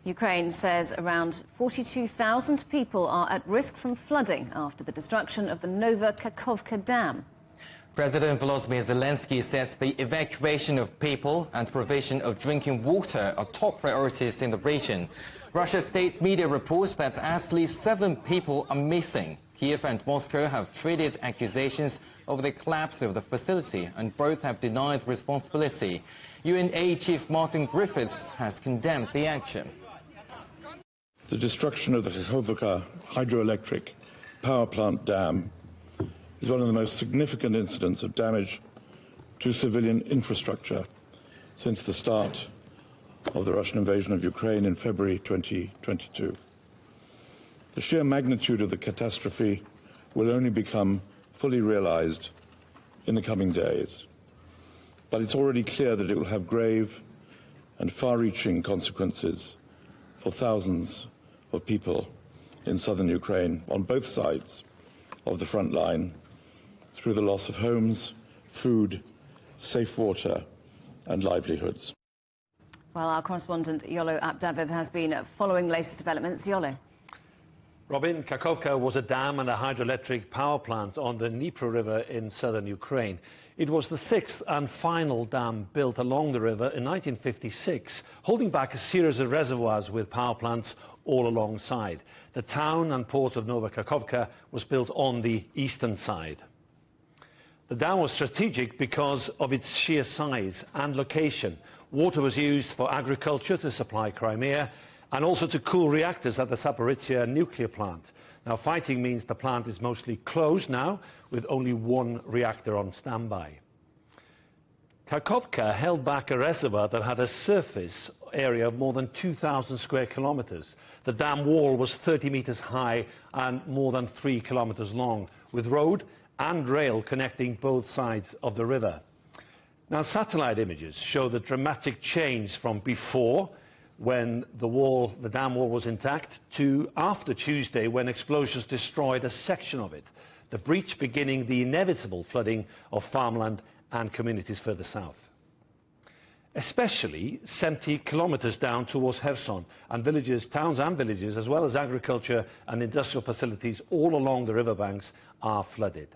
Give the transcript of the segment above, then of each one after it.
Ukraine says around 42,000 people are at risk from flooding after the destruction of the Kakhovka Dam. President Volodymyr Zelensky says the evacuation of people and provision of drinking water are top priorities in the region. Russia's state media reports that at least 7 people are missing. Kiev and Moscow have traded accusations over the collapse of the facility, and both have denied responsibility. UN Chief Martin Griffiths has condemned the action. The destruction of the Kakhovka hydroelectric power plant dam is one of the most significant incidents of damage to civilian infrastructure since the start of the Russian invasion of Ukraine in February 2022. The sheer magnitude of the catastrophe will only become fully realized in the coming days. But it's already clear that it will have grave and far-reaching consequences for thousands of people in southern Ukraine on both sides of the front line, through the loss of homes, food, safe water and livelihoods. Well, our correspondent Yolo Abdavid has been following the latest developments. Yolo. Robin, Kakhovka was a dam and a hydroelectric power plant on the Dnieper River in southern Ukraine. It was the 6th and final dam built along the river in 1956, holding back a series of reservoirs with power plants all alongside. The town and port of Kakhovka was built on the eastern side. The dam was strategic because of its sheer size and location. Water was used for agriculture to supply Crimea, and also to cool reactors at the Zaporizhzhia nuclear plant. Now, fighting means the plant is mostly closed now, with only 1 reactor on standby. Kakhovka held back a reservoir that had a surface area of more than 2,000 square kilometers. The dam wall was 30 meters high and more than 3 kilometers long, with road and rail connecting both sides of the river. Now, satellite images show the dramatic change from before, when the dam wall was intact, to after Tuesday, when explosions destroyed a section of it, the breach beginning the inevitable flooding of farmland and communities further south. Especially 70 kilometers down towards Kherson, and villages, towns and villages, as well as agriculture and industrial facilities all along the riverbanks are flooded.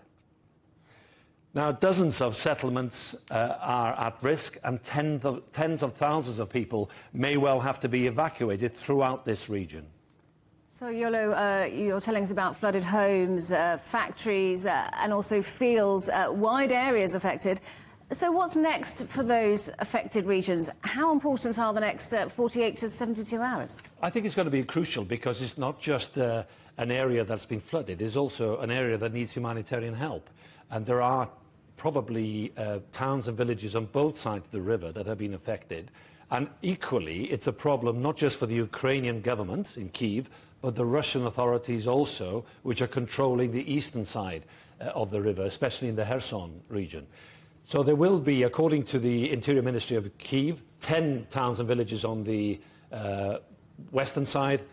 Now, dozens of settlements are at risk, and tens of thousands of people may well have to be evacuated throughout this region. So, Yolo, you're telling us about flooded homes, factories, and also fields, wide areas affected. So what's next for those affected regions? How important are the next 48 to 72 hours? I think it's going to be crucial, because it's not just an area that's been flooded. It's also an area that needs humanitarian help. And there are probably towns and villages on both sides of the river that have been affected. And equally, it's a problem not just for the Ukrainian government in Kyiv, but the Russian authorities also, which are controlling the eastern side of the river, especially in the Kherson region. So there will be, according to the Interior Ministry of Kyiv, 10 towns and villages on the western side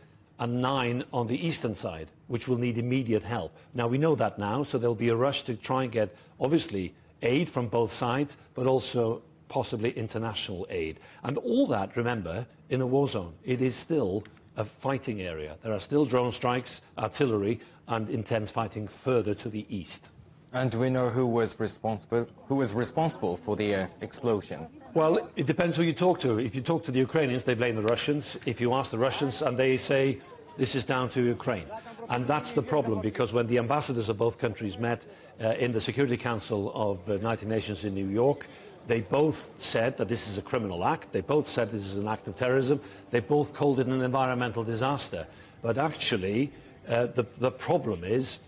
and 9 on the eastern side, which will need immediate help. Now, we know that now, so there'll be a rush to try and get, obviously, aid from both sides, but also possibly international aid. And all that, remember, in a war zone. It is still a fighting area. There are still drone strikes, artillery, and intense fighting further to the east. And do we know who was responsible for the explosion? Well, it depends who you talk to. If you talk to the Ukrainians, they blame the Russians. If you ask the Russians, and they say this is down to Ukraine. And that's the problem, because when the ambassadors of both countries met in the Security Council of the United Nations in New York, they both said that this is a criminal act. They both said this is an act of terrorism. They both called it an environmental disaster. But actually, the problem is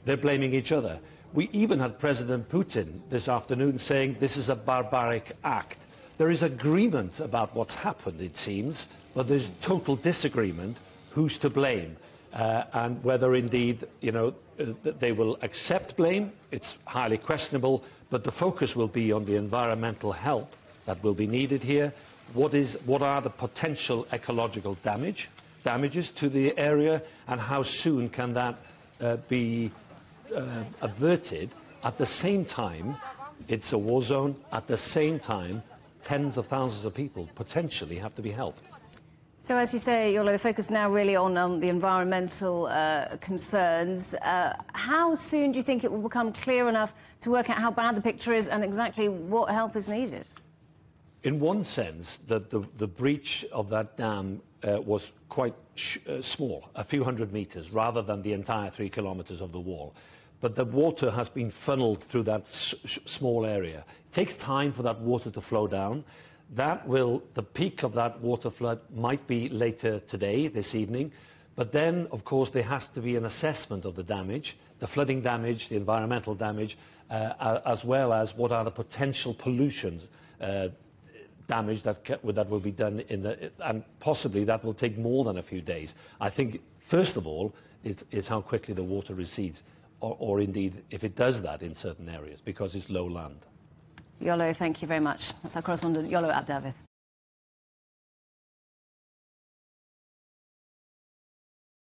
they're blaming each other. We even had President Putin this afternoon saying this is a barbaric act. There is agreement about what's happened, it seems, but there's total disagreement who's to blame. And whether indeed, they will accept blame, it's highly questionable, but the focus will be on the environmental help that will be needed here. What are the potential ecological damages to the area, and how soon can that be averted? At the same time, it's a war zone. At the same time, tens of thousands of people potentially have to be helped. So as you say, Yolo, the focus now really on the environmental concerns. How soon do you think it will become clear enough to work out how bad the picture is and exactly what help is needed? In one sense, the breach of that dam was quite small, a few hundred metres, rather than the entire 3 kilometres of the wall. But the water has been funneled through that small area. It takes time for that water to flow down. The peak of that water flood might be later today, this evening. But then, of course, there has to be an assessment of the damage, the flooding damage, the environmental damage, as well as what are the potential pollutions damage that will be done and possibly that will take more than a few days. I think, first of all, is how quickly the water recedes, or indeed if it does that in certain areas, because it's low land. Yolo, thank you very much. That's our correspondent, Yolo Abdavid.